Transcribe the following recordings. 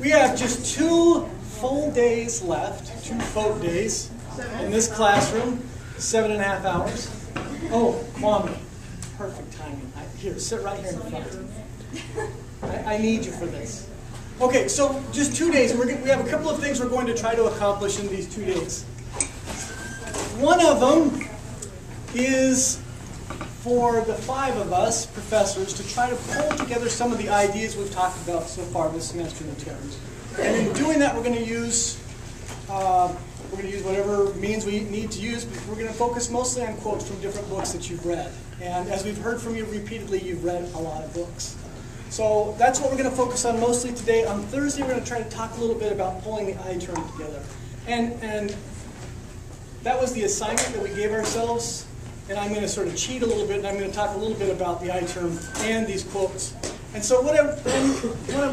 We have just 2 full days left, 2 folk days in this classroom, 7.5 hours. Oh, Kwame, perfect timing. Here, sit right here in the front. I need you for this. Okay, so just 2 days. We have a couple of things we're going to try to accomplish in these 2 days. One of them is for the 5 of us, professors, to try to pull together some of the ideas we've talked about so far this semester in the terms. And in doing that, we're going to use whatever means we need to use, but we're going to focus mostly on quotes from different books that you've read. And as we've heard from you repeatedly, you've read a lot of books. So that's what we're going to focus on mostly today. On Thursday, we're going to try to talk a little bit about pulling the I term together. And that was the assignment that we gave ourselves. And I'm going to sort of cheat a little bit, and I'm going to talk a little bit about the I term and these quotes. And so what I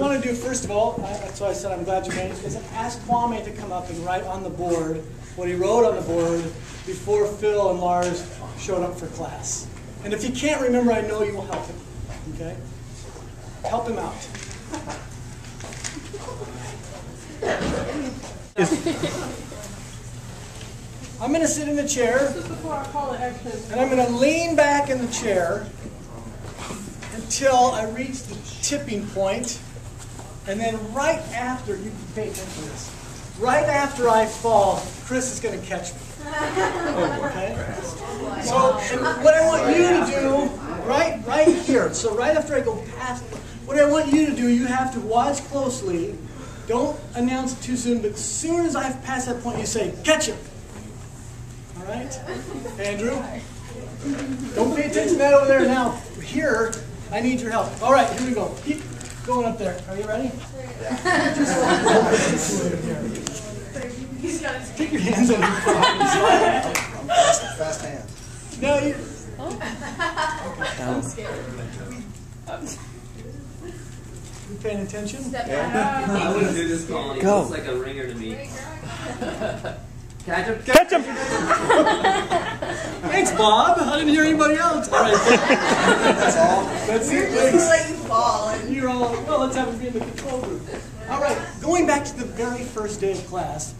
want to do, first of all, that's why I said I'm glad you made it, is ask Kwame to come up and write on the board what he wrote on the board before Phil and Lars showed up for class. And if he can't remember, I know you will help him. Okay? Help him out. I'm going to sit in the chair, and I'm going to lean back in the chair until I reach the tipping point, and then right after, you can pay attention to this, right after I fall, Chris is going to catch me. Okay? So what I want you to do, right here, so right after I go past, what I want you to do, you have to watch closely. Don't announce it too soon, but as soon as I've passed that point, you say, catch him. All right? Andrew? Don't pay attention to that over there now. Here, I need your help. All right, here we go. Keep going up there. Are you ready? Take your hands on your pockets. Fast hands. No, you. I'm scared. You paying attention? Yeah. I wouldn't do this, Colin. He Go. looks like a ringer to me. Catch him! Catch him! Thanks, Bob. I didn't hear anybody else. All right. That's all? That's it. Just to let you fall. And you're all, well, let's have it be in the control room. All right, going back to the very first day of class,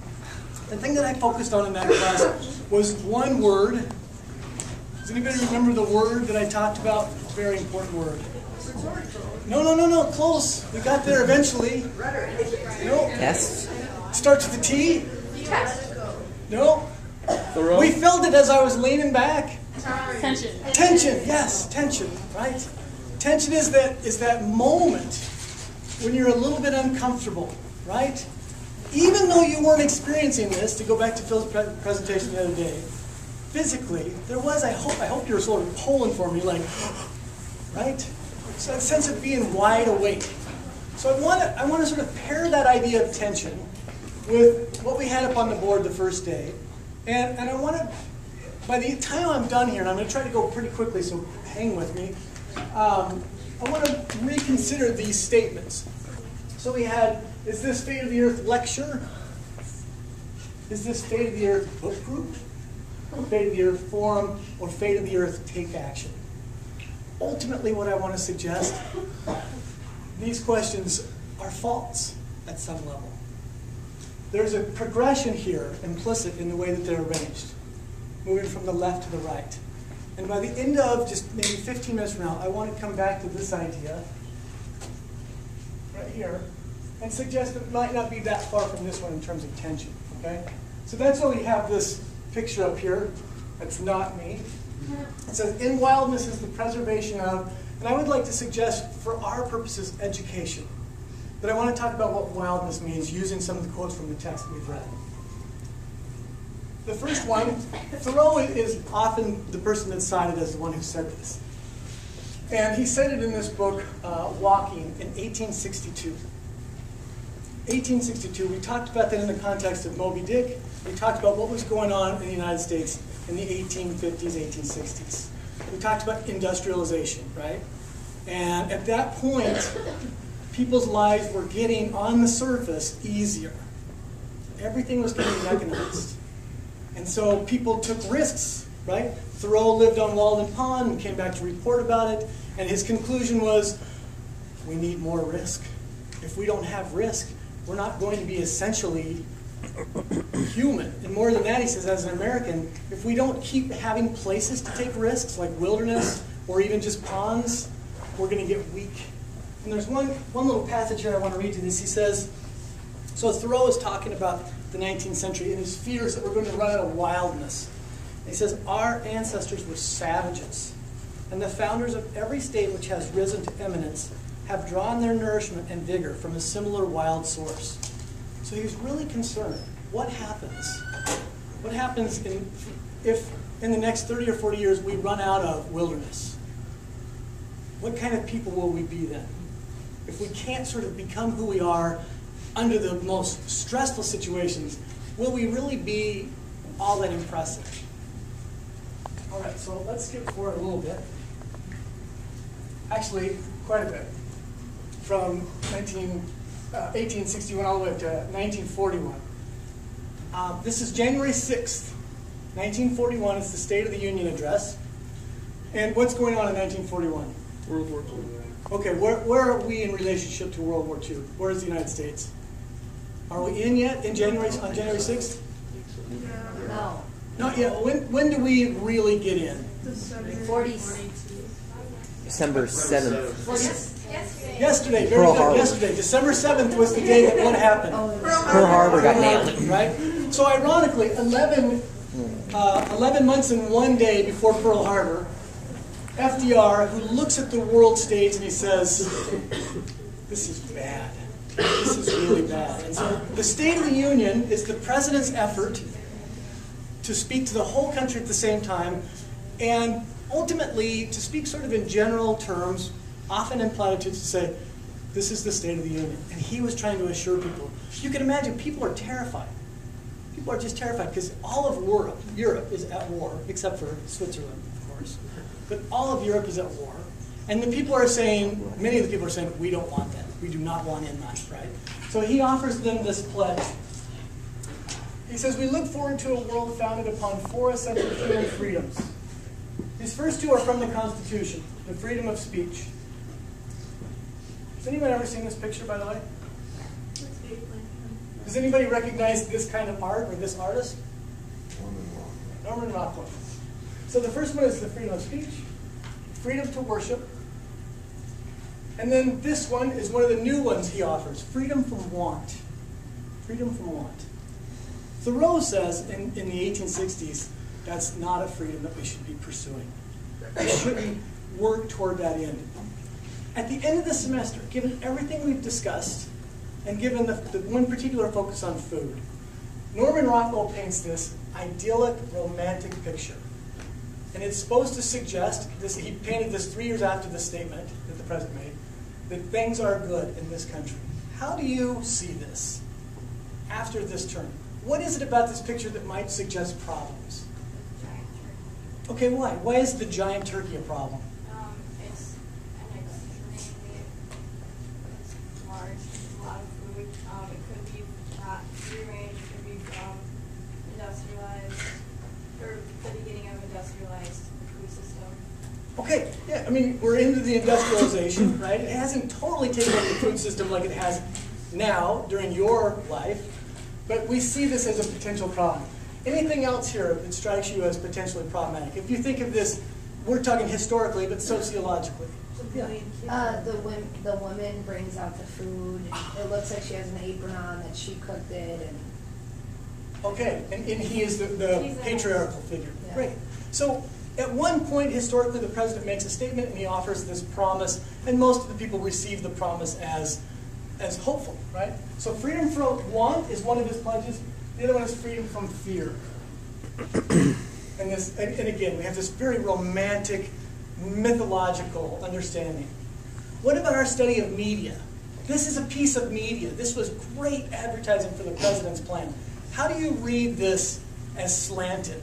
the thing that I focused on in that class was one word. Does anybody remember the word that I talked about? Very important word. No, close. We got there eventually. No. Yes. Starts with a T. Yes. No. We felt it as I was leaning back. Tension. Tension, yes, tension, right? Tension is that moment when you're a little bit uncomfortable, right? Even though you weren't experiencing this, to go back to Phil's presentation the other day, physically, there was, I hope you were sort of pulling for me, like, right? So that sense of being wide awake. So I want to sort of pair that idea of tension with what we had up on the board the first day. And I want to, by the time I'm done here, and I'm going to try to go pretty quickly, so hang with me, I want to reconsider these statements. So we had, is this Fate of the Earth lecture? Is this Fate of the Earth book group? Fate of the Earth forum? Or Fate of the Earth take action? Ultimately, what I want to suggest, these questions are false at some level. There's a progression here implicit in the way that they're arranged, moving from the left to the right. And by the end of just maybe 15 minutes from now, I want to come back to this idea right here and suggest that it might not be that far from this one in terms of tension. Okay? So that's why we have this picture up here. That's not me. It says, in wildness is the preservation of, and I would like to suggest for our purposes, education. But I want to talk about what wildness means using some of the quotes from the text that we've read. The first one, Thoreau is often the person that's cited as the one who said this. And he said it in this book, Walking, in 1862. 1862, we talked about that in the context of Moby Dick. We talked about what was going on in the United States in the 1850s, 1860s. We talked about industrialization, right? And at that point, people's lives were getting, on the surface, easier. Everything was getting mechanized. And so people took risks, right? Thoreau lived on Walden Pond and came back to report about it. And his conclusion was, we need more risk. If we don't have risk, we're not going to be essentially human. And more than that, he says, as an American, if we don't keep having places to take risks, like wilderness or even just ponds, we're going to get weak. And there's one little passage here I want to read to this. He says, so Thoreau is talking about the 19th century and his fears that we're going to run out of wildness. And he says, our ancestors were savages, and the founders of every state which has risen to eminence have drawn their nourishment and vigor from a similar wild source. So he's really concerned. What happens? What happens if in the next 30 or 40 years we run out of wilderness? What kind of people will we be then? If we can't sort of become who we are under the most stressful situations, will we really be all that impressive? All right, so let's skip forward a little bit. Actually, quite a bit. From 1861 all the way up to 1941. This is January 6th, 1941. It's the State of the Union address. And what's going on in 1941? World War II. Okay, where are we in relationship to World War II? Where is the United States? Are we in yet on January 6th? No. Not yet. When do we really get in? 40s. December 7th. Yesterday, very Pearl good. Harbor. Yesterday, December 7th was the day that what happened. Pearl Harbor got nailed. Right? So ironically, 11 months and 1 day before Pearl Harbor, FDR, who looks at the world stage and he says, this is bad. This is really bad. And so the State of the Union is the president's effort to speak to the whole country at the same time, and ultimately to speak sort of in general terms, often in platitudes, to say, this is the State of the Union. And he was trying to assure people. You can imagine people are terrified. People are just terrified because all of Europe is at war, except for Switzerland, of course. But all of Europe is at war. And the people are saying, many of the people are saying, we don't want that. We do not want in that, right? So he offers them this pledge. He says, we look forward to a world founded upon 4 essential human freedoms. These first two are from the Constitution, the freedom of speech. Has anyone ever seen this picture, by the way? Does anybody recognize this kind of art or this artist? Norman Rockwell. So the first one is the freedom of speech, freedom to worship. And then this one is one of the new ones he offers, freedom from want. Freedom from want. Thoreau says in the 1860s, that's not a freedom that we should be pursuing. We shouldn't work toward that end. At the end of the semester, given everything we've discussed, and given the one particular focus on food, Norman Rockwell paints this idyllic, romantic picture. And it's supposed to suggest, he painted this 3 years after the statement that the president made, that things are good in this country. How do you see this after this term? What is it about this picture that might suggest problems? Okay, why? Why is the giant turkey a problem? It's an extremely large, a lot of food. It could be not free range, it could be industrialized, or the beginning of industrialized food system. Okay, yeah, I mean, we're into the industrialization, right? It hasn't totally taken over the food system like it has now during your life, but we see this as a potential problem. Anything else here that strikes you as potentially problematic? If you think of this, we're talking historically, but sociologically. Yeah. The woman brings out the food. It looks like she has an apron on, that she cooked it. And Okay, and he is the He's the patriarchal figure. Yeah. Great. So at one point, historically, the president makes a statement and he offers this promise, and most of the people receive the promise as hopeful, right? So freedom from want is one of his pledges. The other one is freedom from fear. And again, we have this very romantic, mythological understanding. What about our study of media? This is a piece of media. This was great advertising for the president's plan. How do you read this as slanted?